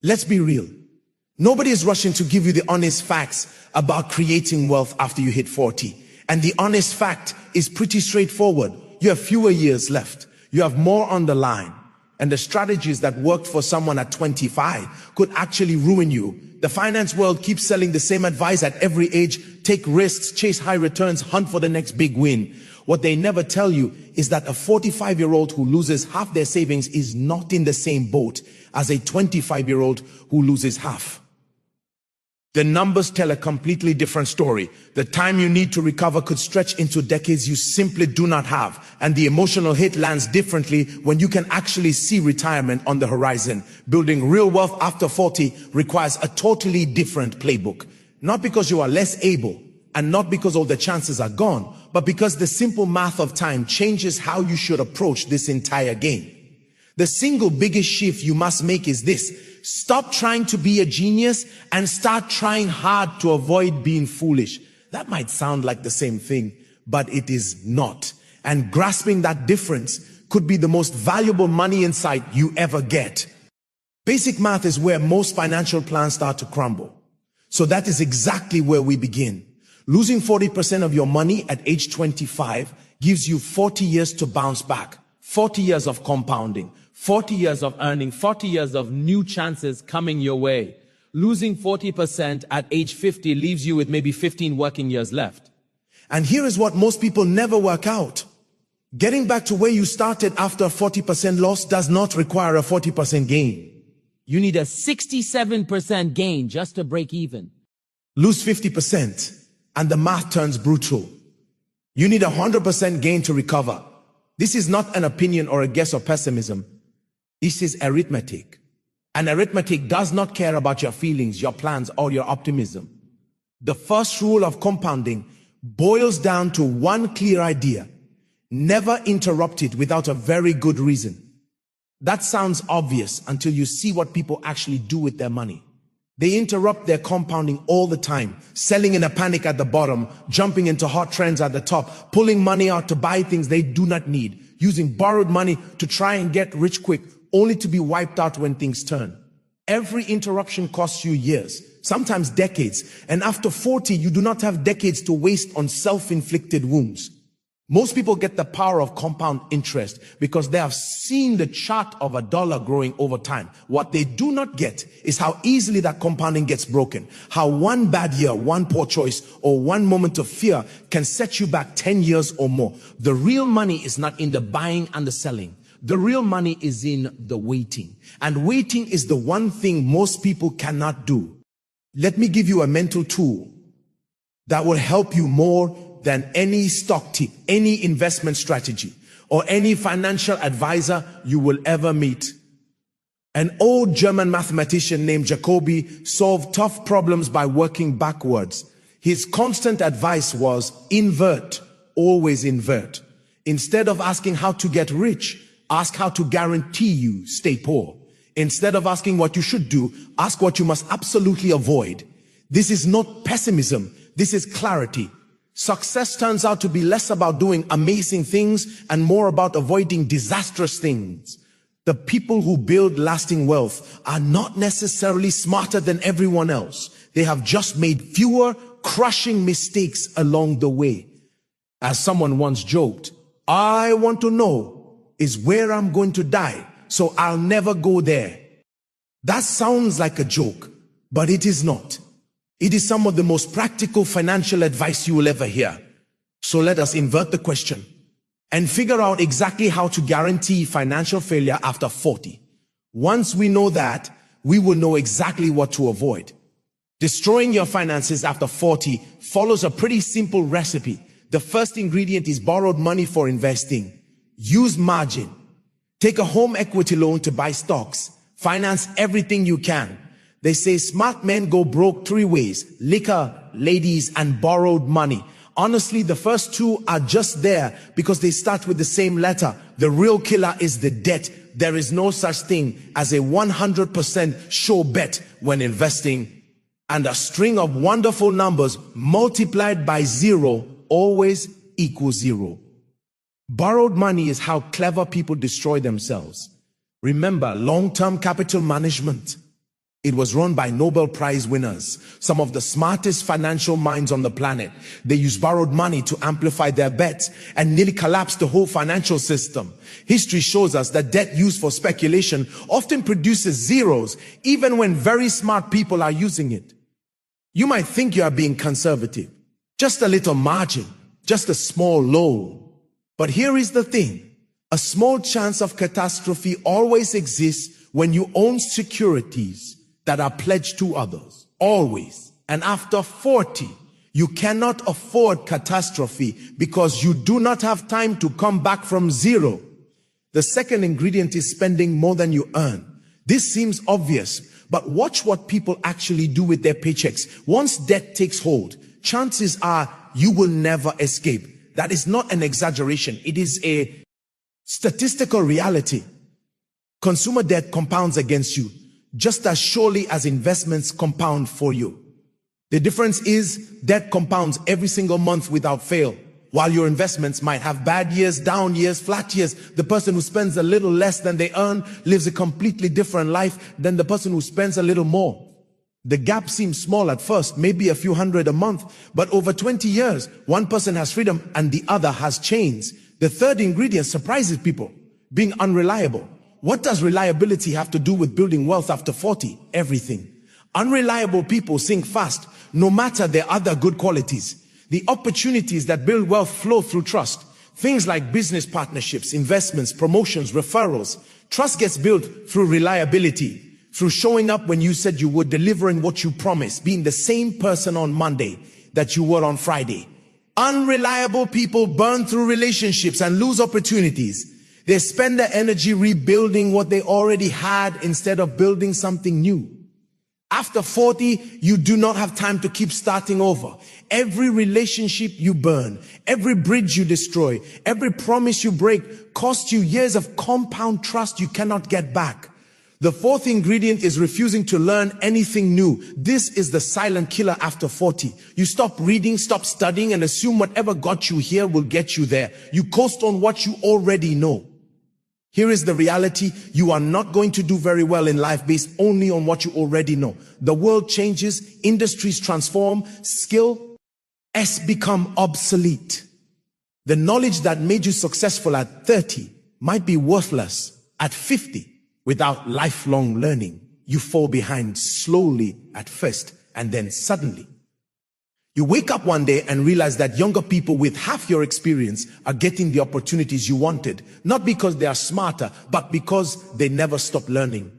Let's be real. Nobody is rushing to give you the honest facts about creating wealth after you hit 40. And the honest fact is pretty straightforward. You have fewer years left. You have more on the line. And the strategies that worked for someone at 25 could actually ruin you. The finance world keeps selling the same advice at every age. Take risks, chase high returns, hunt for the next big win. What they never tell you is that a 45-year-old who loses half their savings is not in the same boat as a 25-year-old who loses half. The numbers tell a completely different story. The time you need to recover could stretch into decades you simply do not have. And the emotional hit lands differently when you can actually see retirement on the horizon. Building real wealth after 40 requires a totally different playbook. Not because you are less able, and not because all the chances are gone, but because the simple math of time changes how you should approach this entire game. The single biggest shift you must make is this: stop trying to be a genius and start trying hard to avoid being foolish. That might sound like the same thing, but it is not. And grasping that difference could be the most valuable money insight you ever get. Basic math is where most financial plans start to crumble. So that is exactly where we begin. Losing 40% of your money at age 25 gives you 40 years to bounce back. 40 years of compounding. 40 years of earning, 40 years of new chances coming your way. Losing 40% at age 50 leaves you with maybe 15 working years left. And here is what most people never work out. Getting back to where you started after a 40% loss does not require a 40% gain. You need a 67% gain just to break even. Lose 50% and the math turns brutal. You need 100% gain to recover. This is not an opinion or a guess of pessimism. This is arithmetic. And arithmetic does not care about your feelings, your plans, or your optimism. The first rule of compounding boils down to one clear idea: never interrupt it without a very good reason. That sounds obvious until you see what people actually do with their money. They interrupt their compounding all the time, selling in a panic at the bottom, jumping into hot trends at the top, pulling money out to buy things they do not need, using borrowed money to try and get rich quick, only to be wiped out when things turn. Every interruption costs you years, sometimes decades, and after 40, you do not have decades to waste on self-inflicted wounds. Most people get the power of compound interest because they have seen the chart of a dollar growing over time. What they do not get is how easily that compounding gets broken. How one bad year, one poor choice, or one moment of fear can set you back 10 years or more. The real money is not in the buying and the selling. The real money is in the waiting. And waiting is the one thing most people cannot do. Let me give you a mental tool that will help you more than any stock tip, any investment strategy, or any financial advisor you will ever meet. An old German mathematician named Jacobi solved tough problems by working backwards. His constant advice was invert, always invert. Instead of asking how to get rich, ask how to guarantee you stay poor. Instead of asking what you should do, ask what you must absolutely avoid. This is not pessimism, this is clarity. Success turns out to be less about doing amazing things and more about avoiding disastrous things. The people who build lasting wealth are not necessarily smarter than everyone else. They have just made fewer crushing mistakes along the way. As someone once joked, I want to know is where I'm going to die, so I'll never go there. That sounds like a joke, but it is not. It is some of the most practical financial advice you will ever hear. So let us invert the question and figure out exactly how to guarantee financial failure after 40. Once we know that, we will know exactly what to avoid. Destroying your finances after 40 follows a pretty simple recipe. The first ingredient is borrowed money for investing. Use margin. Take a home equity loan to buy stocks. Finance everything you can. They say smart men go broke 3 ways: liquor, ladies, and borrowed money. Honestly, the first two are just there because they start with the same letter. The real killer is the debt. There is no such thing as a 100% sure bet when investing. And a string of wonderful numbers multiplied by 0 always equals 0. Borrowed money is how clever people destroy themselves. Remember long-term capital management. It was run by Nobel Prize winners, some of the smartest financial minds on the planet. They used borrowed money to amplify their bets and nearly collapsed the whole financial system. History shows us that debt used for speculation often produces zeros, even when very smart people are using it. You might think you are being conservative. Just a little margin, just a small loan. But here is the thing. A small chance of catastrophe always exists when you own securities that are pledged to others. Always. And after 40, you cannot afford catastrophe because you do not have time to come back from zero. The second ingredient is spending more than you earn. This seems obvious, but watch what people actually do with their paychecks. Once debt takes hold, chances are you will never escape. That is not an exaggeration. It is a statistical reality. Consumer debt compounds against you, just as surely as investments compound for you. The difference is debt compounds every single month without fail. While your investments might have bad years, down years, flat years, the person who spends a little less than they earn lives a completely different life than the person who spends a little more. The gap seems small at first, maybe a few hundred a month, but over 20 years, one person has freedom and the other has chains. The third ingredient surprises people, being unreliable. What does reliability have to do with building wealth after 40? Everything. Unreliable people sink fast, no matter their other good qualities. The opportunities that build wealth flow through trust. Things like business partnerships, investments, promotions, referrals. Trust gets built through reliability, through showing up when you said you would, delivering what you promised, being the same person on Monday that you were on Friday. Unreliable people burn through relationships and lose opportunities. They spend their energy rebuilding what they already had instead of building something new. After 40, you do not have time to keep starting over. Every relationship you burn, every bridge you destroy, every promise you break costs you years of compound trust you cannot get back. The fourth ingredient is refusing to learn anything new. This is the silent killer after 40. You stop reading, stop studying, and assume whatever got you here will get you there. You coast on what you already know. Here is the reality. You are not going to do very well in life based only on what you already know. The world changes, industries transform, skills become obsolete. The knowledge that made you successful at 30 might be worthless at 50. Without lifelong learning, you fall behind slowly at first, and then suddenly you wake up one day and realize that younger people with half your experience are getting the opportunities you wanted, not because they are smarter, but because they never stop learning.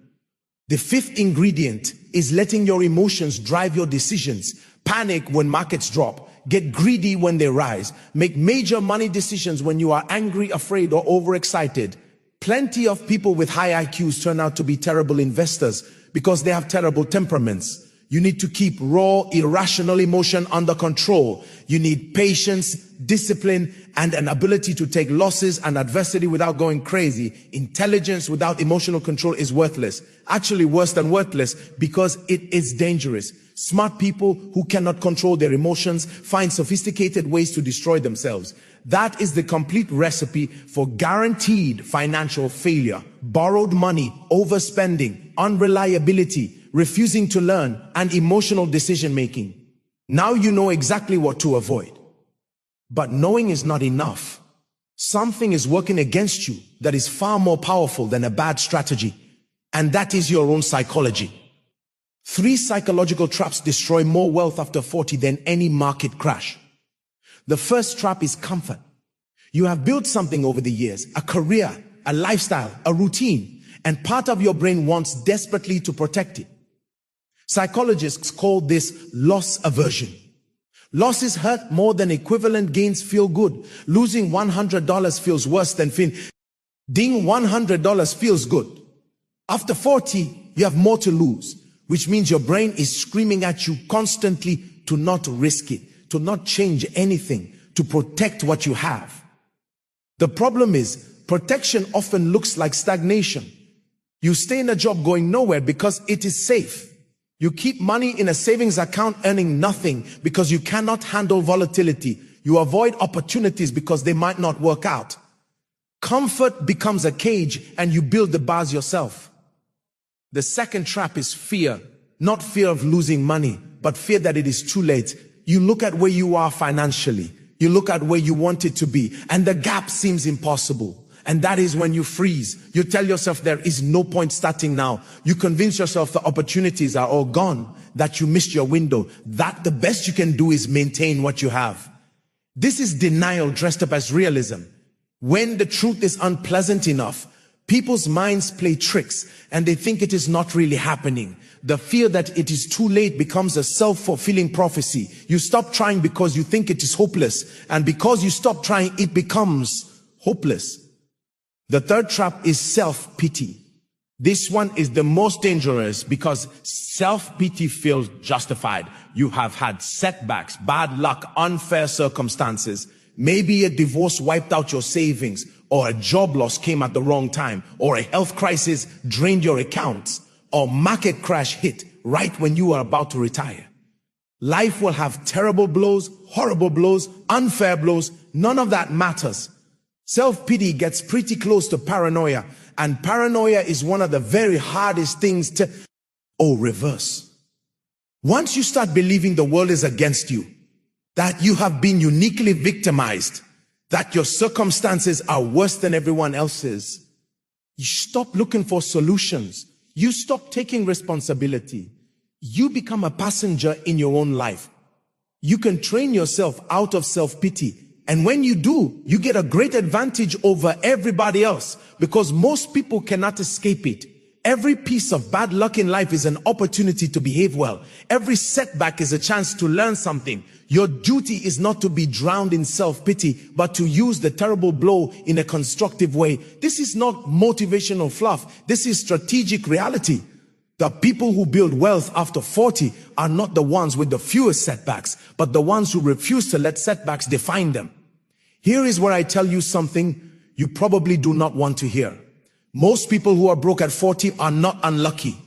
The fifth ingredient is letting your emotions drive your decisions. Panic when markets drop. Get greedy when they rise. Make major money decisions when you are angry, afraid, or overexcited. Plenty of people with high IQs turn out to be terrible investors because they have terrible temperaments. You need to keep raw, irrational emotion under control. You need patience, discipline, and an ability to take losses and adversity without going crazy. Intelligence without emotional control is worthless. Actually worse than worthless because it is dangerous. Smart people who cannot control their emotions find sophisticated ways to destroy themselves. That is the complete recipe for guaranteed financial failure. Borrowed money, overspending, unreliability, refusing to learn, and emotional decision making. Now you know exactly what to avoid. But knowing is not enough. Something is working against you that is far more powerful than a bad strategy, and that is your own psychology. 3 psychological traps destroy more wealth after 40 than any market crash. The first trap is comfort. You have built something over the years, a career, a lifestyle, a routine, and part of your brain wants desperately to protect it. Psychologists call this loss aversion. Losses hurt more than equivalent gains feel good. Losing $100 feels worse than ding $100 feels good. After 40, you have more to lose, which means your brain is screaming at you constantly to not risk it, to not change anything, to protect what you have. The problem is, protection often looks like stagnation. You stay in a job going nowhere because it is safe. You keep money in a savings account earning nothing because you cannot handle volatility. You avoid opportunities because they might not work out. Comfort becomes a cage and you build the bars yourself. The second trap is fear. not fear of losing money, but fear that it is too late. You look at where you are financially. You look at where you want it to be, and the gap seems impossible. And that is when you freeze. You tell yourself there is no point starting now. You convince yourself the opportunities are all gone, that you missed your window, that the best you can do is maintain what you have. This is denial dressed up as realism. When the truth is unpleasant enough, people's minds play tricks and they think it is not really happening. The fear that it is too late becomes a self-fulfilling prophecy. You stop trying because you think it is hopeless, and because you stop trying, it becomes hopeless. The third trap is self-pity. This one is the most dangerous because self-pity feels justified. You have had setbacks, bad luck, unfair circumstances. Maybe a divorce wiped out your savings, or a job loss came at the wrong time, or a health crisis drained your accounts, or market crash hit right when you are about to retire. Life will have terrible blows, horrible blows, unfair blows. None of that matters. Self-pity gets pretty close to paranoia, and paranoia is one of the very hardest things to reverse. Once you start believing the world is against you, that you have been uniquely victimized, that your circumstances are worse than everyone else's, you stop looking for solutions. You stop taking responsibility. You become a passenger in your own life. You can train yourself out of self-pity. And when you do, you get a great advantage over everybody else, because most people cannot escape it. Every piece of bad luck in life is an opportunity to behave well. Every setback is a chance to learn something. Your duty is not to be drowned in self-pity, but to use the terrible blow in a constructive way. This is not motivational fluff. This is strategic reality. The people who build wealth after 40 are not the ones with the fewest setbacks, but the ones who refuse to let setbacks define them. Here is where I tell you something you probably do not want to hear. Most people who are broke at 40 are not unlucky.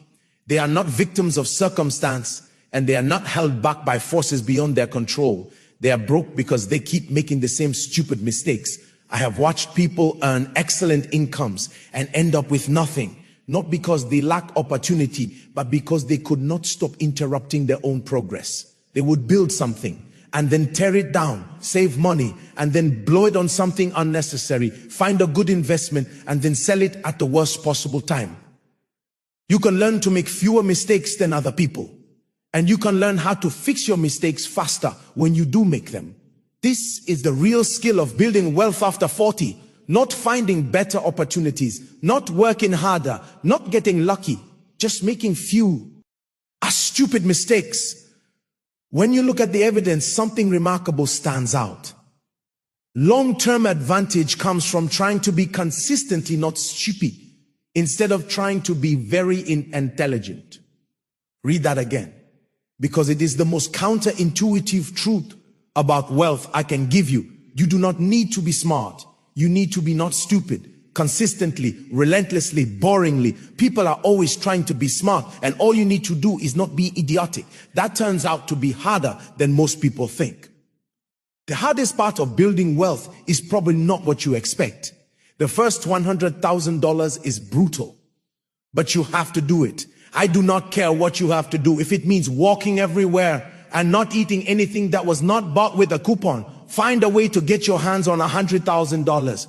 They are not victims of circumstance, and they are not held back by forces beyond their control. They are broke because they keep making the same stupid mistakes. I have watched people earn excellent incomes and end up with nothing, not because they lack opportunity, but because they could not stop interrupting their own progress. They would build something and then tear it down, save money, and then blow it on something unnecessary, find a good investment, and then sell it at the worst possible time. You can learn to make fewer mistakes than other people, and you can learn how to fix your mistakes faster when you do make them. This is the real skill of building wealth after 40, not finding better opportunities, not working harder, not getting lucky, just making few stupid mistakes. When you look at the evidence, something remarkable stands out. Long-term advantage comes from trying to be consistently not stupid, instead of trying to be very intelligent. Read that again, because it is the most counterintuitive truth about wealth I can give you. You do not need to be smart. You need to be not stupid. Consistently, relentlessly, boringly. People are always trying to be smart, and all you need to do is not be idiotic. That turns out to be harder than most people think. The hardest part of building wealth is probably not what you expect. The first $100,000 is brutal, but you have to do it. I do not care what you have to do. If it means walking everywhere and not eating anything that was not bought with a coupon, find a way to get your hands on $100,000.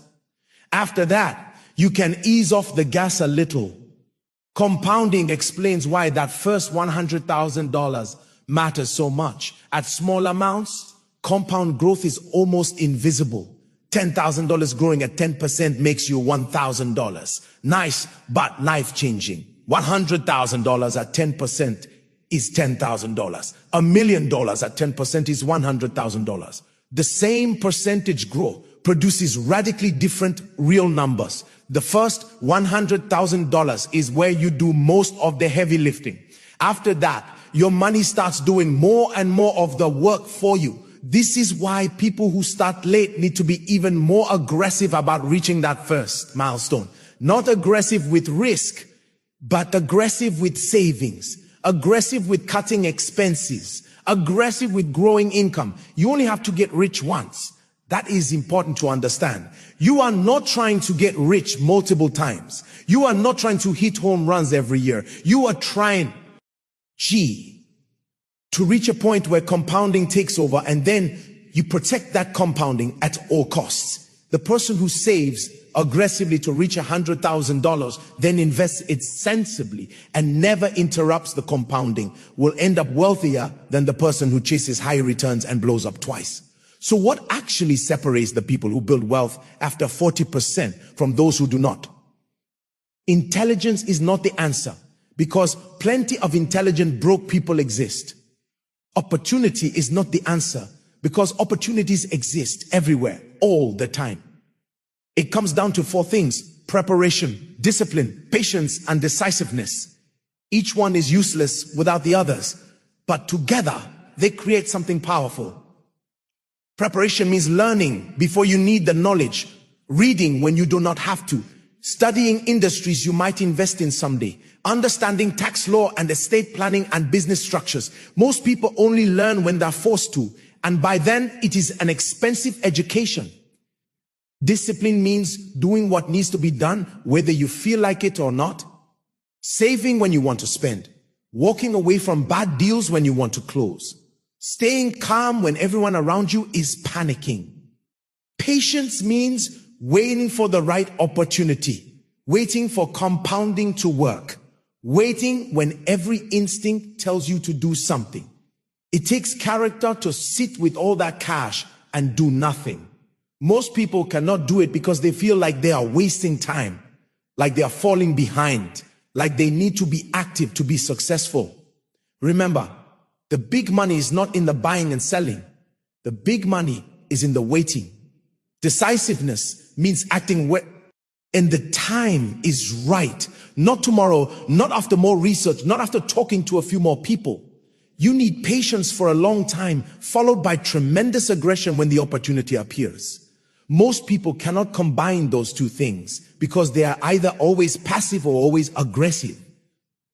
After that, you can ease off the gas a little. Compounding explains why that first $100,000 matters so much. At small amounts, compound growth is almost invisible. $10,000 growing at 10% makes you $1,000. Nice, but life-changing. $100,000 at 10% is $10,000. $1 million at 10% is $100,000. The same percentage growth produces radically different real numbers. The first $100,000 is where you do most of the heavy lifting. After that, your money starts doing more and more of the work for you. This is why people who start late need to be even more aggressive about reaching that first milestone. Not aggressive with risk, but aggressive with savings, aggressive with cutting expenses, aggressive with growing income. You only have to get rich once. That is important to understand. You are not trying to get rich multiple times. You are not trying to hit home runs every year. You are trying G, to reach a point where compounding takes over, and then you protect that compounding at all costs. The person who saves aggressively to reach $100,000, then invests it sensibly and never interrupts the compounding, will end up wealthier than the person who chases high returns and blows up twice. So what actually separates the people who build wealth after 40% from those who do not? Intelligence is not the answer, because plenty of intelligent broke people exist. Opportunity is not the answer, because opportunities exist everywhere, all the time. It comes down to 4 things: preparation, discipline, patience, and decisiveness. Each one is useless without the others, but together they create something powerful. Preparation means learning before you need the knowledge, reading when you do not have to, studying industries you might invest in someday, understanding tax law and estate planning and business structures. Most people only learn when they're forced to, and by then it is an expensive education. Discipline means doing what needs to be done, whether you feel like it or not. Saving when you want to spend. Walking away from bad deals when you want to close. Staying calm when everyone around you is panicking. Patience means waiting for the right opportunity. Waiting for compounding to work. Waiting when every instinct tells you to do something. It takes character to sit with all that cash and do nothing. Most people cannot do it because they feel like they are wasting time, like they are falling behind, like they need to be active to be successful. Remember, the big money is not in the buying and selling. The big money is in the waiting. Decisiveness means acting when the time is right. Not tomorrow, not after more research, not after talking to a few more people. You need patience for a long time, followed by tremendous aggression when the opportunity appears. Most people cannot combine those 2 things because they are either always passive or always aggressive.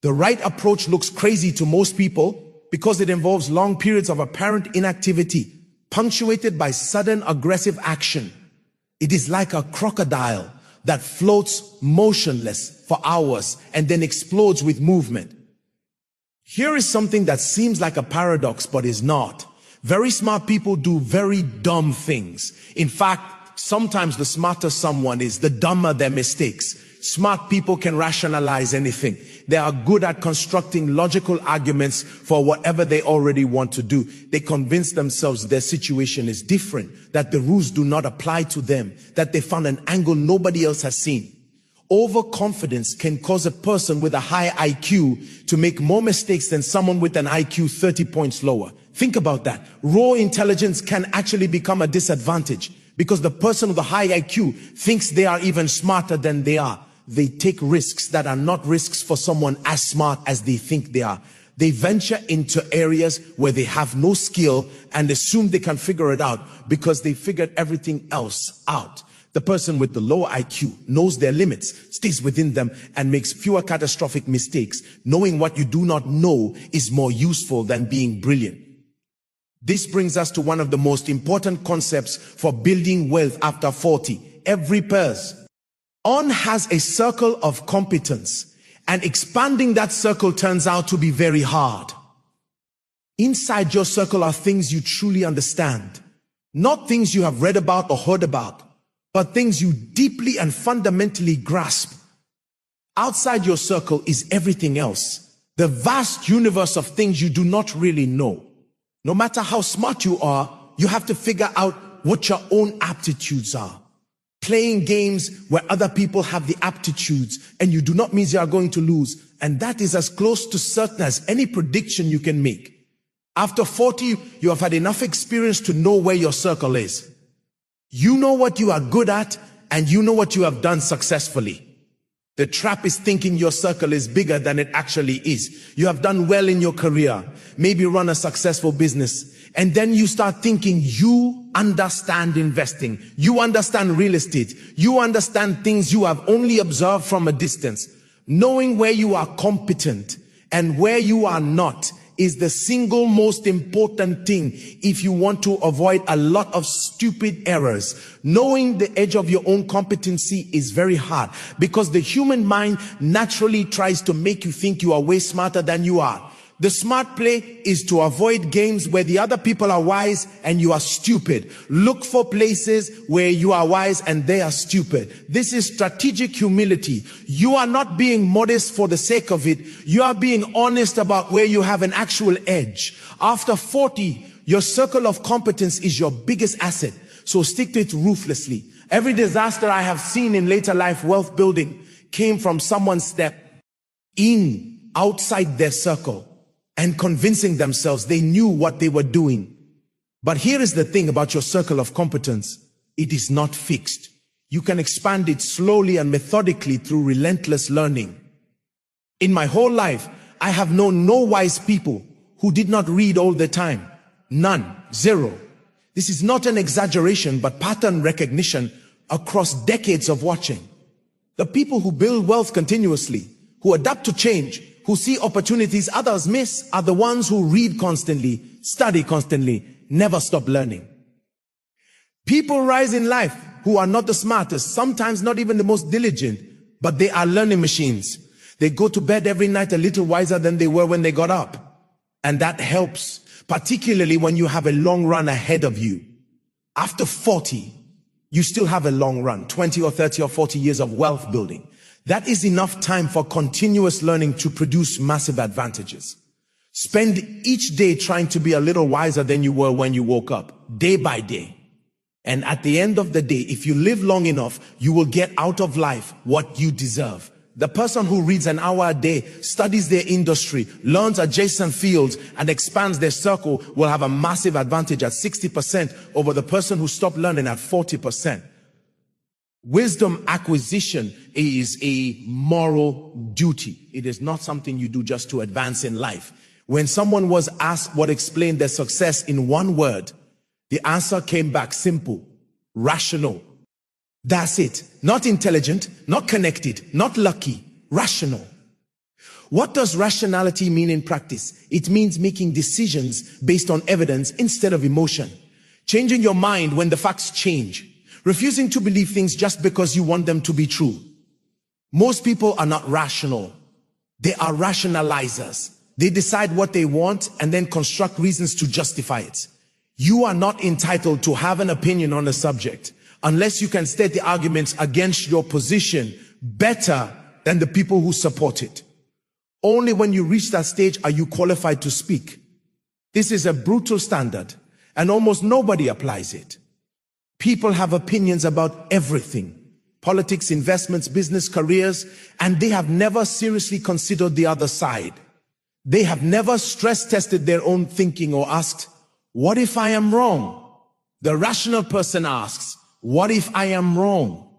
The right approach looks crazy to most people because it involves long periods of apparent inactivity, punctuated by sudden aggressive action. It is like a crocodile that floats motionless for hours and then explodes with movement. Here is something that seems like a paradox, but is not. Very smart people do very dumb things. In fact, sometimes the smarter someone is, the dumber their mistakes. Smart people can rationalize anything. They are good at constructing logical arguments for whatever they already want to do. They convince themselves their situation is different, that the rules do not apply to them, that they found an angle nobody else has seen. Overconfidence can cause a person with a high IQ to make more mistakes than someone with an IQ 30 points lower. Think about that. Raw intelligence can actually become a disadvantage because the person with a high IQ thinks they are even smarter than they are. They take risks that are not risks for someone as smart as they think they are. They venture into areas where they have no skill and assume they can figure it out because they figured everything else out. The person with the low IQ knows their limits, stays within them, and makes fewer catastrophic mistakes. Knowing what you do not know is more useful than being brilliant. This brings us to one of the most important concepts for building wealth after 40. Every person has a circle of competence, and expanding that circle turns out to be very hard. Inside your circle are things you truly understand, not things you have read about or heard about, but things you deeply and fundamentally grasp. Outside your circle is everything else, the vast universe of things you do not really know. No matter how smart you are, you have to figure out what your own aptitudes are. Playing games where other people have the aptitudes and you do not mean you are going to lose. And that is as close to certain as any prediction you can make. After 40, you have had enough experience to know where your circle is. You know what you are good at and you know what you have done successfully. The trap is thinking your circle is bigger than it actually is. You have done well in your career, maybe run a successful business, and then you start thinking you understand investing, you understand real estate, you understand things you have only observed from a distance. Knowing where you are competent and where you are not is the single most important thing if you want to avoid a lot of stupid errors. Knowing the edge of your own competency is very hard because the human mind naturally tries to make you think you are way smarter than you are. The smart play is to avoid games where the other people are wise and you are stupid. Look for places where you are wise and they are stupid. This is strategic humility. You are not being modest for the sake of it. You are being honest about where you have an actual edge. After 40, your circle of competence is your biggest asset. So stick to it ruthlessly. Every disaster I have seen in later life wealth building came from someone step in outside their circle and convincing themselves they knew what they were doing. But here is the thing about your circle of competence. It is not fixed. You can expand it slowly and methodically through relentless learning. In my whole life, I have known no wise people who did not read all the time. None. Zero. This is not an exaggeration, but pattern recognition across decades of watching. The people who build wealth continuously, who adapt to change, who see opportunities others miss, are the ones who read constantly, study constantly, never stop learning. People rise in life who are not the smartest, sometimes not even the most diligent, but they are learning machines. They go to bed every night a little wiser than they were when they got up. And that helps, particularly when you have a long run ahead of you. After 40, you still have a long run, 20 or 30 or 40 years of wealth building. That is enough time for continuous learning to produce massive advantages. Spend each day trying to be a little wiser than you were when you woke up, day by day. And at the end of the day, if you live long enough, you will get out of life what you deserve. The person who reads an hour a day, studies their industry, learns adjacent fields, and expands their circle will have a massive advantage at 60% over the person who stopped learning at 40%. Wisdom acquisition is a moral duty. It is not something you do just to advance in life. When someone was asked what explained their success in one word, the answer came back simple: rational. That's it. Not intelligent, not connected, not lucky, rational. What does rationality mean in practice? It means making decisions based on evidence instead of emotion. Changing your mind when the facts change. Refusing to believe things just because you want them to be true. Most people are not rational. They are rationalizers. They decide what they want and then construct reasons to justify it. You are not entitled to have an opinion on a subject unless you can state the arguments against your position better than the people who support it. Only when you reach that stage are you qualified to speak. This is a brutal standard, and almost nobody applies it. People have opinions about everything: politics, investments, business, careers, and they have never seriously considered the other side. They have never stress tested their own thinking or asked, what if I am wrong? The rational person asks, what if I am wrong?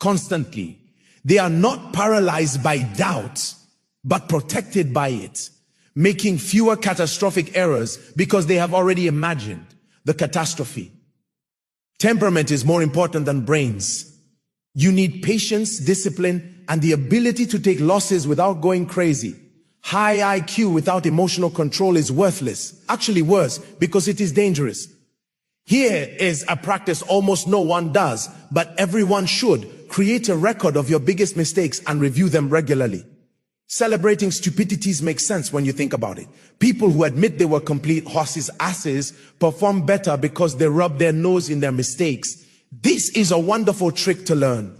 Constantly. They are not paralyzed by doubt, but protected by it, making fewer catastrophic errors because they have already imagined the catastrophe. Temperament is more important than brains. You need patience, discipline, and the ability to take losses without going crazy. High IQ without emotional control is worthless. Actually worse, because it is dangerous. Here is a practice almost no one does, but everyone should. Create a record of your biggest mistakes and review them regularly. Celebrating stupidities makes sense when you think about it. People who admit they were complete horses' asses perform better because they rub their nose in their mistakes. This is a wonderful trick to learn.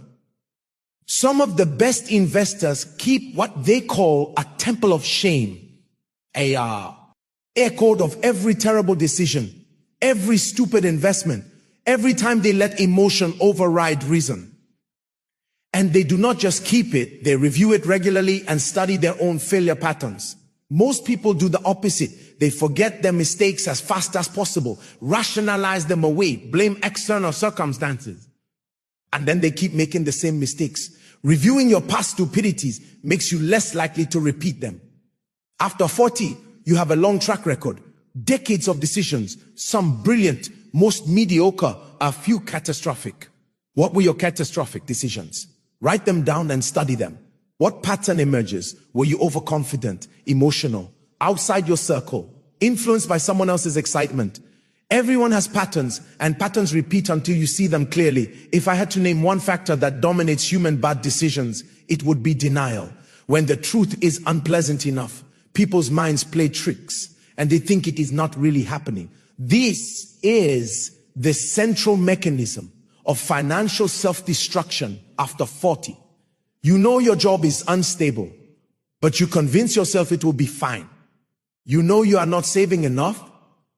Some of the best investors keep what they call a temple of shame, a code of every terrible decision, every stupid investment, every time they let emotion override reason. And they do not just keep it, they review it regularly and study their own failure patterns. Most people do the opposite. They forget their mistakes as fast as possible, rationalize them away, blame external circumstances. And then they keep making the same mistakes. Reviewing your past stupidities makes you less likely to repeat them. After 40, you have a long track record, decades of decisions, some brilliant, most mediocre, a few catastrophic. What were your catastrophic decisions? Write them down and study them. What pattern emerges? Were you overconfident, emotional, outside your circle, influenced by someone else's excitement? Everyone has patterns, and patterns repeat until you see them clearly. If I had to name one factor that dominates human bad decisions, it would be denial. When the truth is unpleasant enough, people's minds play tricks and they think it is not really happening. This is the central mechanism of financial self-destruction after 40. You know your job is unstable, but you convince yourself it will be fine. You know you are not saving enough,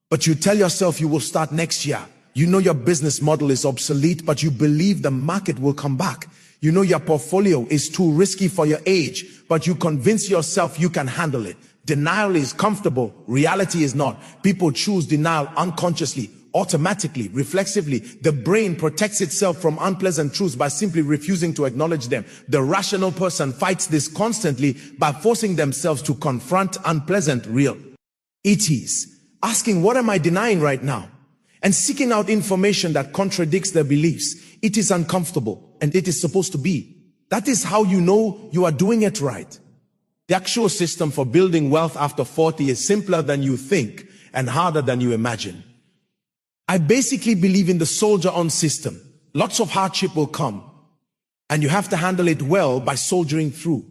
but you tell yourself you will start next year. You know your business model is obsolete, but you believe the market will come back. You know your portfolio is too risky for your age, but you convince yourself you can handle it. Denial is comfortable, reality is not. People choose denial unconsciously, automatically, reflexively. The brain protects itself from unpleasant truths by simply refusing to acknowledge them. The rational person fights this constantly by forcing themselves to confront unpleasant realities, asking, what am I denying right now? And seeking out information that contradicts their beliefs. It is uncomfortable, and it is supposed to be. That is how you know you are doing it right. The actual system for building wealth after 40 is simpler than you think and harder than you imagine. I basically believe in the soldier-on system. Lots of hardship will come, and you have to handle it well by soldiering through.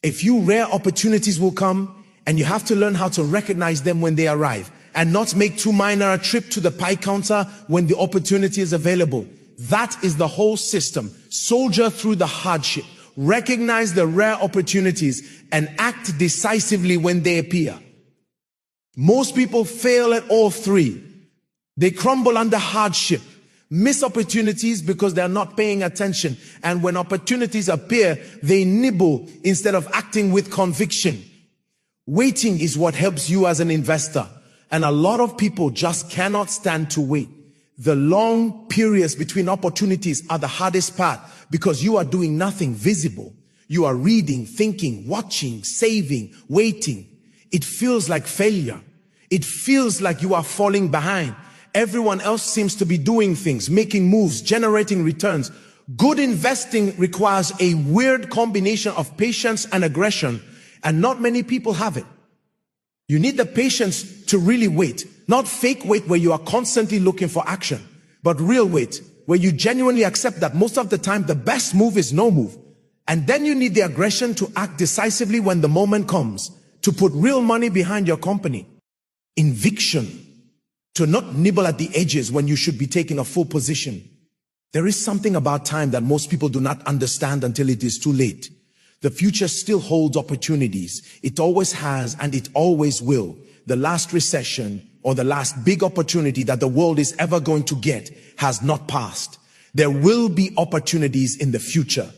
A few rare opportunities will come, and you have to learn how to recognize them when they arrive, and not make too minor a trip to the pie counter when the opportunity is available. That is the whole system. Soldier through the hardship. Recognize the rare opportunities and act decisively when they appear. Most people fail at all three. They crumble under hardship, miss opportunities because they are not paying attention. And when opportunities appear, they nibble instead of acting with conviction. Waiting is what helps you as an investor. And a lot of people just cannot stand to wait. The long periods between opportunities are the hardest part because you are doing nothing visible. You are reading, thinking, watching, saving, waiting. It feels like failure. It feels like you are falling behind. Everyone else seems to be doing things, making moves, generating returns. Good investing requires a weird combination of patience and aggression, and not many people have it. You need the patience to really wait, not fake wait where you are constantly looking for action, but real wait, where you genuinely accept that most of the time the best move is no move. And then you need the aggression to act decisively when the moment comes, to put real money behind your company. Inviction, to not nibble at the edges when you should be taking a full position. There is something about time that most people do not understand until it is too late. The future still holds opportunities. It always has, and it always will. The last recession or the last big opportunity that the world is ever going to get has not passed. There will be opportunities in the future.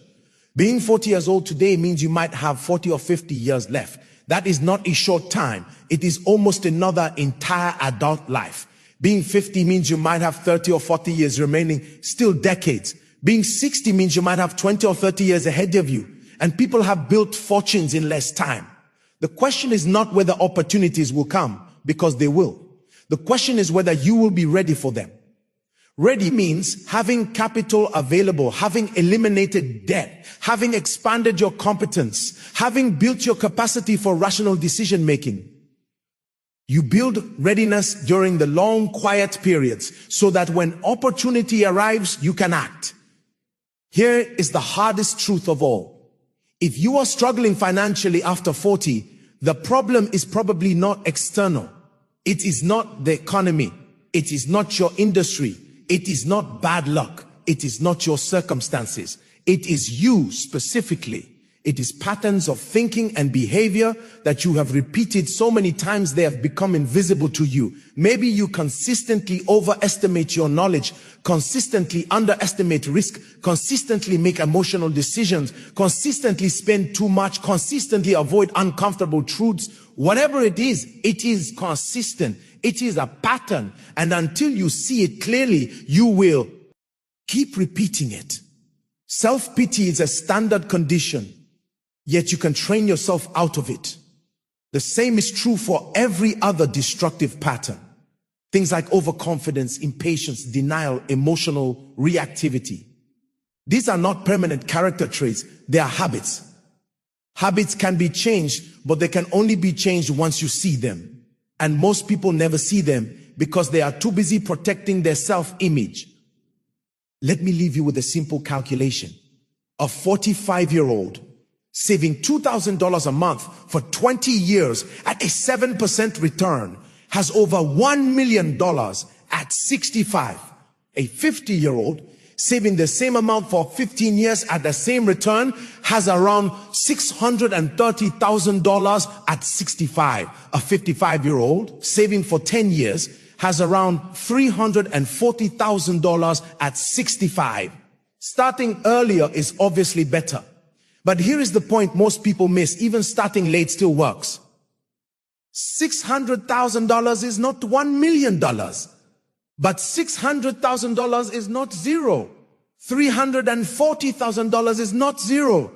Being 40 years old today means you might have 40 or 50 years left. That is not a short time. It is almost another entire adult life. Being 50 means you might have 30 or 40 years remaining, still decades. Being 60 means you might have 20 or 30 years ahead of you. And people have built fortunes in less time. The question is not whether opportunities will come, because they will. The question is whether you will be ready for them. Ready means having capital available, having eliminated debt, having expanded your competence, having built your capacity for rational decision making. You build readiness during the long, quiet periods so that when opportunity arrives, you can act. Here is the hardest truth of all. If you are struggling financially after 40, the problem is probably not external. It is not the economy. It is not your industry. It is not bad luck. It is not your circumstances. It is you specifically. It is patterns of thinking and behavior that you have repeated so many times they have become invisible to you. Maybe you consistently overestimate your knowledge, consistently underestimate risk, consistently make emotional decisions, consistently spend too much, consistently avoid uncomfortable truths. Whatever it is consistent. It is a pattern. And until you see it clearly, you will keep repeating it. Self-pity is a standard condition. Yet you can train yourself out of it. The same is true for every other destructive pattern. Things like overconfidence, impatience, denial, emotional reactivity. These are not permanent character traits, they are habits. Habits can be changed, but they can only be changed once you see them. And most people never see them because they are too busy protecting their self-image. Let me leave you with a simple calculation. A 45-year-old saving $2,000 a month for 20 years at a 7% return has over $1 million at 65. A 50-year-old saving the same amount for 15 years at the same return has around $630,000 at 65. A 55-year-old saving for 10 years has around $340,000 at 65. Starting earlier is obviously better. But here is the point most people miss. Even starting late still works. $600,000 is not $1 million. But $600,000 is not zero. $340,000 is not zero.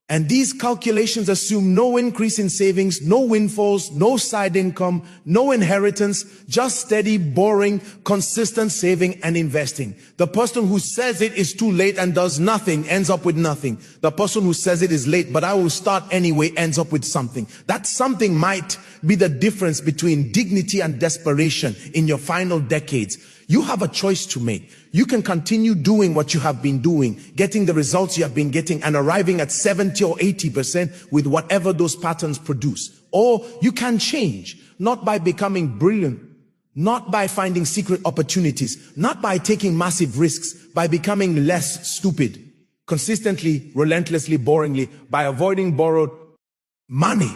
And these calculations assume no increase in savings, no windfalls, no side income, no inheritance, just steady, boring, consistent saving and investing. The person who says it is too late and does nothing ends up with nothing. The person who says it is late, but I will start anyway, ends up with something. That something might be the difference between dignity and desperation in your final decades. You have a choice to make. You can continue doing what you have been doing, getting the results you have been getting and arriving at 70 or 80% with whatever those patterns produce. Or you can change, not by becoming brilliant, not by finding secret opportunities, not by taking massive risks, by becoming less stupid, consistently, relentlessly, boringly, by avoiding borrowed money,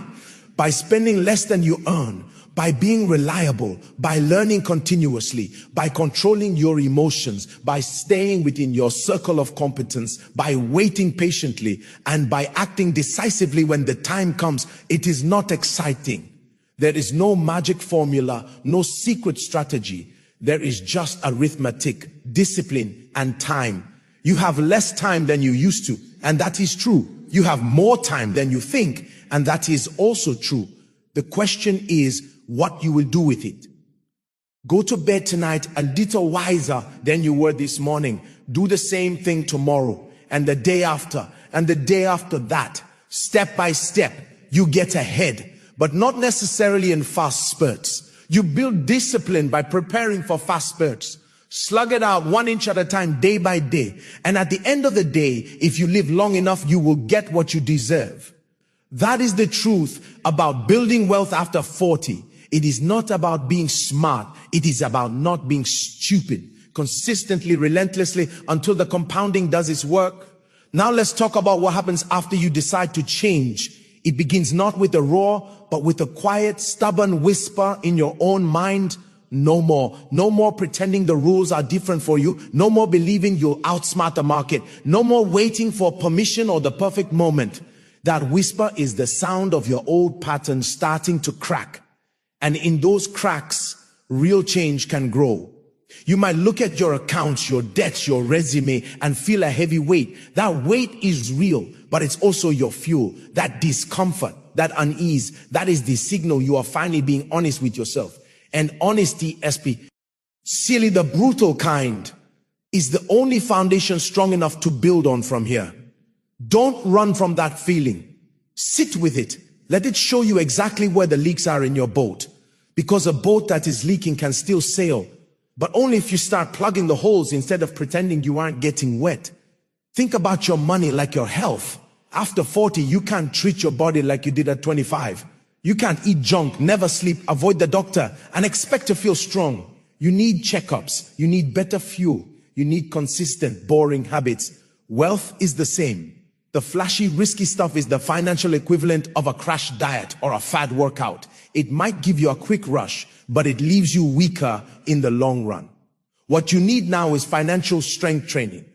by spending less than you earn, by being reliable, by learning continuously, by controlling your emotions, by staying within your circle of competence, by waiting patiently, and by acting decisively when the time comes. It is not exciting. There is no magic formula, no secret strategy. There is just arithmetic, discipline, and time. You have less time than you used to, and that is true. You have more time than you think, and that is also true. The question is what you will do with it. Go to bed tonight a little wiser than you were this morning. Do the same thing tomorrow and the day after and the day after that. Step by step, you get ahead, but not necessarily in fast spurts. You build discipline by preparing for fast spurts. Slug it out 1 inch at a time, day by day. And at the end of the day, if you live long enough, you will get what you deserve. That is the truth about building wealth after 40. It is not about being smart. It is about not being stupid. Consistently, relentlessly, until the compounding does its work. Now let's talk about what happens after you decide to change. It begins not with a roar, but with a quiet, stubborn whisper in your own mind. No more. No more pretending the rules are different for you. No more believing you'll outsmart the market. No more waiting for permission or the perfect moment. That whisper is the sound of your old pattern starting to crack. And in those cracks, real change can grow. You might look at your accounts, your debts, your resume, and feel a heavy weight. That weight is real, but it's also your fuel. That discomfort, that unease, that is the signal you are finally being honest with yourself. And honesty, SP, silly, the brutal kind, is the only foundation strong enough to build on from here. Don't run from that feeling. Sit with it. Let it show you exactly where the leaks are in your boat. Because a boat that is leaking can still sail, but only if you start plugging the holes instead of pretending you aren't getting wet. Think about your money like your health. After 40, you can't treat your body like you did at 25. You can't eat junk, never sleep, avoid the doctor, and expect to feel strong. You need checkups. You need better fuel. You need consistent, boring habits. Wealth is the same. The flashy, risky stuff is the financial equivalent of a crash diet or a fad workout. It might give you a quick rush, but it leaves you weaker in the long run. What you need now is financial strength training.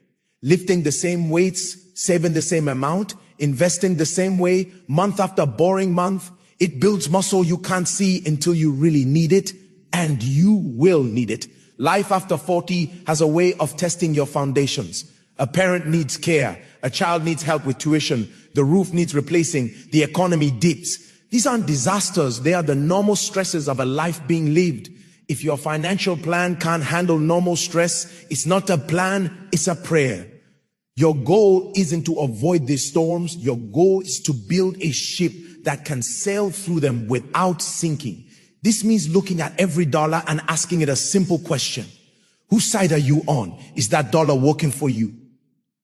Lifting the same weights, saving the same amount, investing the same way, month after boring month. It builds muscle you can't see until you really need it, and you will need it. Life after 40 has a way of testing your foundations. A parent needs care. A child needs help with tuition. The roof needs replacing. The economy dips. These aren't disasters. They are the normal stresses of a life being lived. If your financial plan can't handle normal stress, it's not a plan, it's a prayer. Your goal isn't to avoid these storms. Your goal is to build a ship that can sail through them without sinking. This means looking at every dollar and asking it a simple question. Whose side are you on? Is that dollar working for you?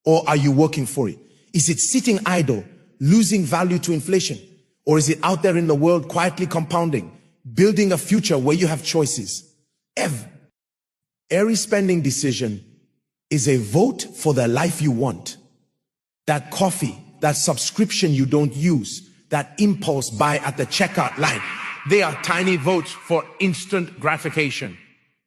Or are you working for it? Is it sitting idle, losing value to inflation? Or is it out there in the world quietly compounding, building a future where you have choices? Every spending decision is a vote for the life you want. That coffee, that subscription you don't use, that impulse buy at the checkout line, they are tiny votes for instant gratification.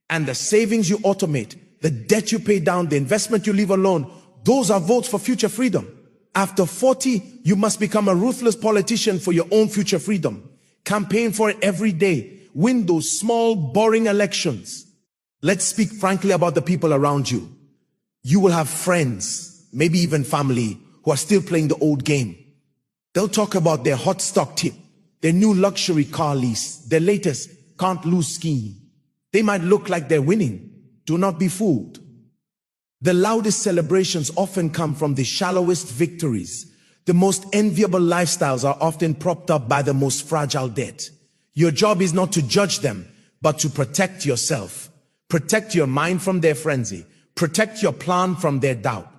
And the savings you automate, the debt you pay down, the investment you leave alone, those are votes for future freedom. After 40, you must become a ruthless politician for your own future freedom. Campaign for it every day. Win those small, boring elections. Let's speak frankly about the people around you. You will have friends, maybe even family, who are still playing the old game. They'll talk about their hot stock tip, their new luxury car lease, their latest can't lose scheme. They might look like they're winning. Do not be fooled. The loudest celebrations often come from the shallowest victories. The most enviable lifestyles are often propped up by the most fragile debt. Your job is not to judge them, but to protect yourself. Protect your mind from their frenzy. Protect your plan from their doubt.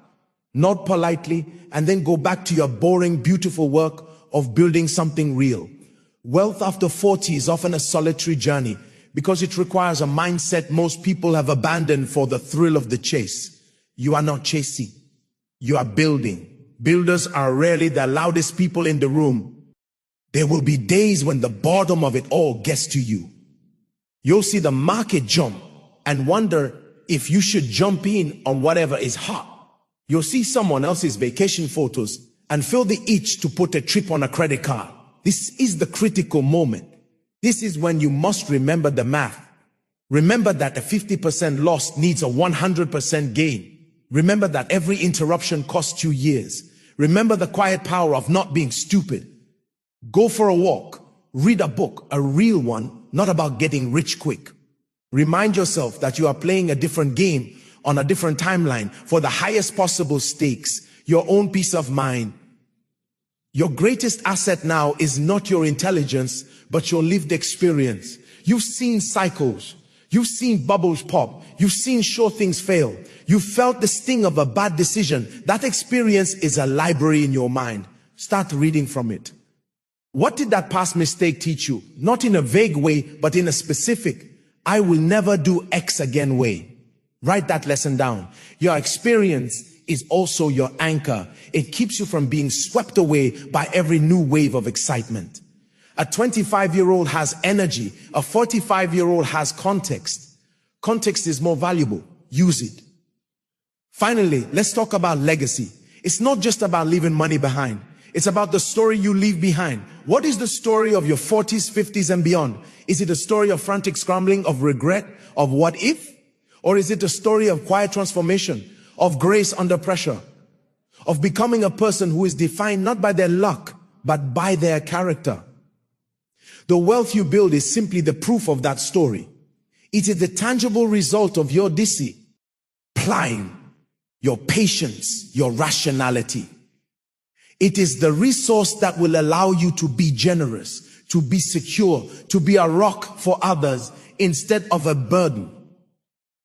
Nod politely and then go back to your boring, beautiful work of building something real. Wealth after 40 is often a solitary journey because it requires a mindset most people have abandoned for the thrill of the chase. You are not chasing. You are building. Builders are rarely the loudest people in the room. There will be days when the boredom of it all gets to you. You'll see the market jump and wonder if you should jump in on whatever is hot. You'll see someone else's vacation photos and feel the itch to put a trip on a credit card. This is the critical moment. This is when you must remember the math. Remember that a 50% loss needs a 100% gain. Remember that every interruption costs you years. Remember the quiet power of not being stupid. Go for a walk. Read a book, a real one, not about getting rich quick. Remind yourself that you are playing a different game on a different timeline for the highest possible stakes, your own peace of mind. Your greatest asset now is not your intelligence, but your lived experience. You've seen cycles. You've seen bubbles pop. You've seen sure things fail. You felt the sting of a bad decision. That experience is a library in your mind. Start reading from it. What did that past mistake teach you? Not in a vague way, but in a specific, I will never do X again way. Write that lesson down. Your experience is also your anchor. It keeps you from being swept away by every new wave of excitement. A 25-year-old has energy. A 45-year-old has context. Context is more valuable. Use it. Finally, let's talk about legacy. It's not just about leaving money behind. It's about the story you leave behind. What is the story of your 40s, 50s, and beyond? Is it a story of frantic scrambling, of regret, of what if? Or is it a story of quiet transformation, of grace under pressure, of becoming a person who is defined not by their luck, but by their character? The wealth you build is simply the proof of that story. It is the tangible result of your discipline, your patience, your rationality. It is the resource that will allow you to be generous, to be secure, to be a rock for others instead of a burden.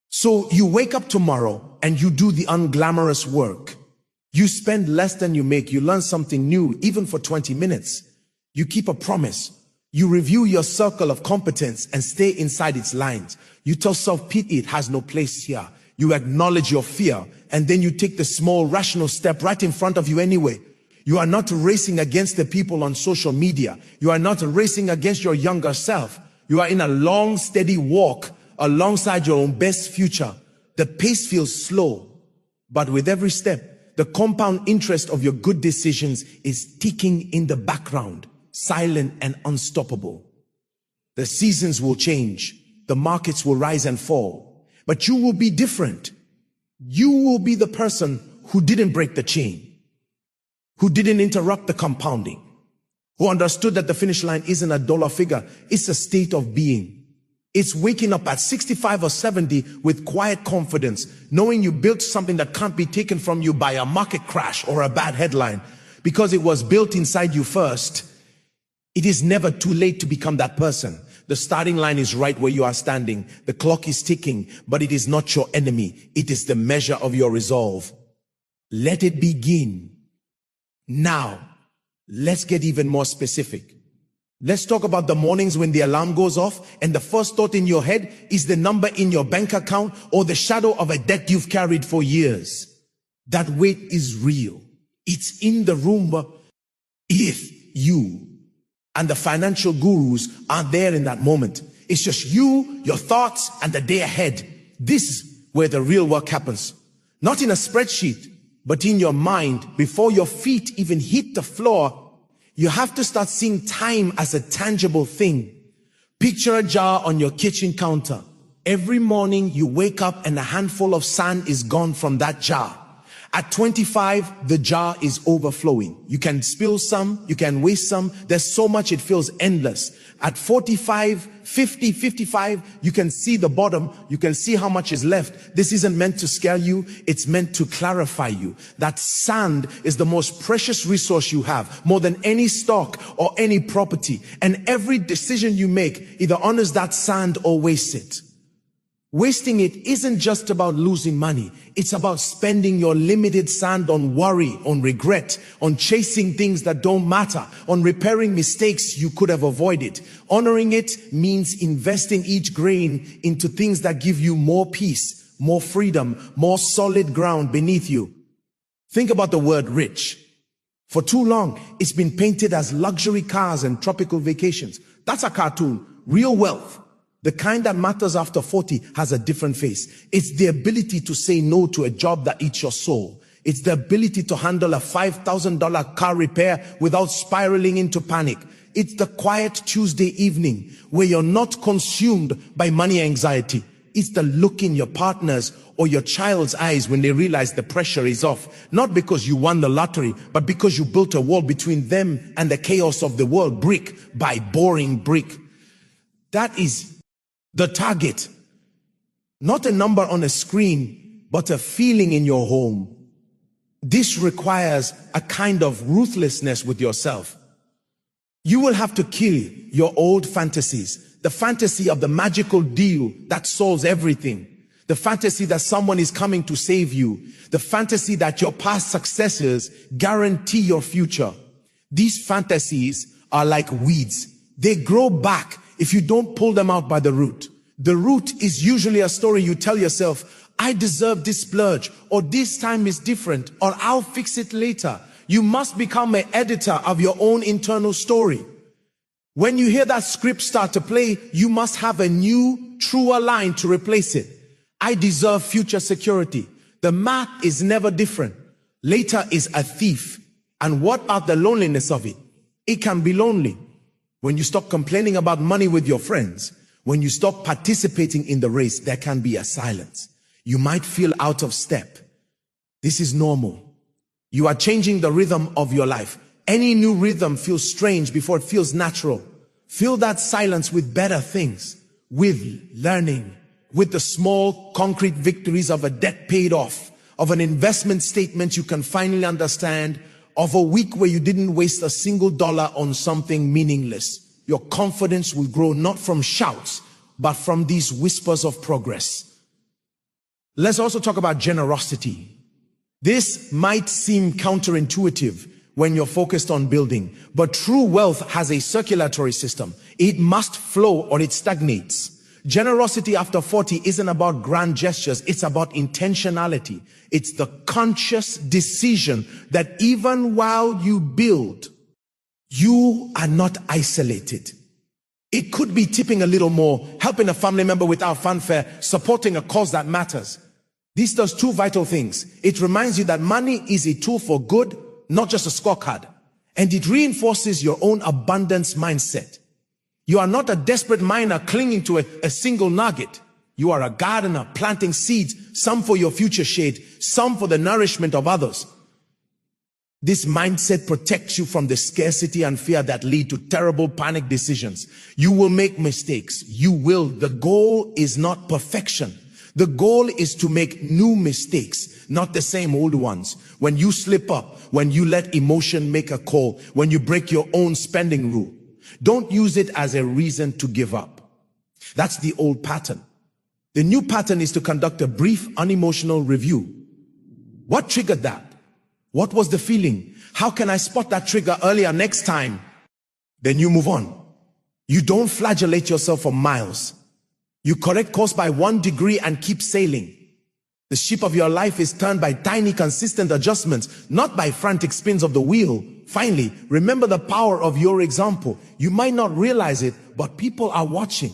So you wake up tomorrow and you do the unglamorous work. You spend less than you make. You learn something new, even for 20 minutes. You keep a promise. You review your circle of competence and stay inside its lines. You tell self-pity it has no place here. You acknowledge your fear, and then you take the small rational step right in front of you anyway. You are not racing against the people on social media. You are not racing against your younger self. You are in a long, steady walk alongside your own best future. The pace feels slow, but with every step, the compound interest of your good decisions is ticking in the background, silent and unstoppable. The seasons will change. The markets will rise and fall, but you will be different. You will be the person who didn't break the chain, who didn't interrupt the compounding, who understood that the finish line isn't a dollar figure, it's a state of being. It's waking up at 65 or 70 with quiet confidence, knowing you built something that can't be taken from you by a market crash or a bad headline, because it was built inside you first. It is never too late to become that person. The starting line is right where you are standing. The clock is ticking, but it is not your enemy. It is the measure of your resolve. Let it begin now. Let's get even more specific. Let's talk about the mornings when the alarm goes off and the first thought in your head is the number in your bank account or the shadow of a debt you've carried for years. That weight is real. It's in the room. If you and the financial gurus aren't there in that moment, it's just you, your thoughts, and the day ahead. This is where the real work happens. Not in a spreadsheet, but in your mind. Before your feet even hit the floor, you have to start seeing time as a tangible thing. Picture a jar on your kitchen counter. Every morning you wake up and a handful of sand is gone from that jar. At 25, the jar is overflowing. You can spill some, you can waste some. There's so much it feels endless. At 45, 50, 55, you can see the bottom. You can see how much is left. This isn't meant to scare you. It's meant to clarify you. That sand is the most precious resource you have, more than any stock or any property. And every decision you make either honors that sand or wastes it. Wasting it isn't just about losing money. It's about spending your limited sand on worry, on regret, on chasing things that don't matter, on repairing mistakes you could have avoided. Honoring it means investing each grain into things that give you more peace, more freedom, more solid ground beneath you. Think about the word rich. For too long, it's been painted as luxury cars and tropical vacations. That's a cartoon. Real wealth, the kind that matters after 40, has a different face. It's the ability to say no to a job that eats your soul. It's the ability to handle a $5,000 car repair without spiraling into panic. It's the quiet Tuesday evening where you're not consumed by money anxiety. It's the look in your partner's or your child's eyes when they realize the pressure is off. Not because you won the lottery, but because you built a wall between them and the chaos of the world, brick by boring brick. That is the target, not a number on a screen, but a feeling in your home. This requires a kind of ruthlessness with yourself. You will have to kill your old fantasies, the fantasy of the magical deal that solves everything, the fantasy that someone is coming to save you, the fantasy that your past successes guarantee your future. These fantasies are like weeds. They grow back if you don't pull them out by the root. The root is usually a story you tell yourself, I deserve this splurge, or this time is different, or I'll fix it later. You must become an editor of your own internal story. When you hear that script start to play, you must have a new, truer line to replace it. I deserve future security. The math is never different. Later is a thief. And what about the loneliness of it? It can be lonely. When you stop complaining about money with your friends, when you stop participating in the race, there can be a silence. You might feel out of step. This is normal. You are changing the rhythm of your life. Any new rhythm feels strange before it feels natural. Fill that silence with better things, with learning, with the small concrete victories of a debt paid off, of an investment statement you can finally understand, of a week where you didn't waste a single dollar on something meaningless. Your confidence will grow not from shouts, but from these whispers of progress. Let's also talk about generosity. This might seem counterintuitive when you're focused on building, but true wealth has a circulatory system. It must flow or it stagnates. Generosity after 40 isn't about grand gestures. It's about intentionality. It's the conscious decision that even while you build, you are not isolated. It could be tipping a little more, helping a family member without fanfare, supporting a cause that matters. This does two vital things. It reminds you that money is a tool for good, not just a scorecard. And it reinforces your own abundance mindset. You are not a desperate miner clinging to a single nugget. You are a gardener planting seeds, some for your future shade, some for the nourishment of others. This mindset protects you from the scarcity and fear that lead to terrible panic decisions. You will make mistakes. You will. The goal is not perfection. The goal is to make new mistakes, not the same old ones. When you slip up, when you let emotion make a call, when you break your own spending rule, don't use it as a reason to give up. That's the old pattern. The new pattern is to conduct a brief, unemotional review. What triggered that? What was the feeling? How can I spot that trigger earlier next time? Then you move on. You don't flagellate yourself for miles. You correct course by 1 degree and keep sailing. The ship of your life is turned by tiny, consistent adjustments, not by frantic spins of the wheel. Finally, remember the power of your example. You might not realize it, but people are watching.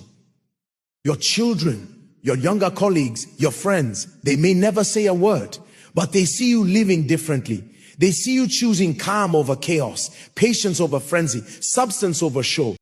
Your children, your younger colleagues, your friends, they may never say a word, but they see you living differently. They see you choosing calm over chaos, patience over frenzy, substance over show.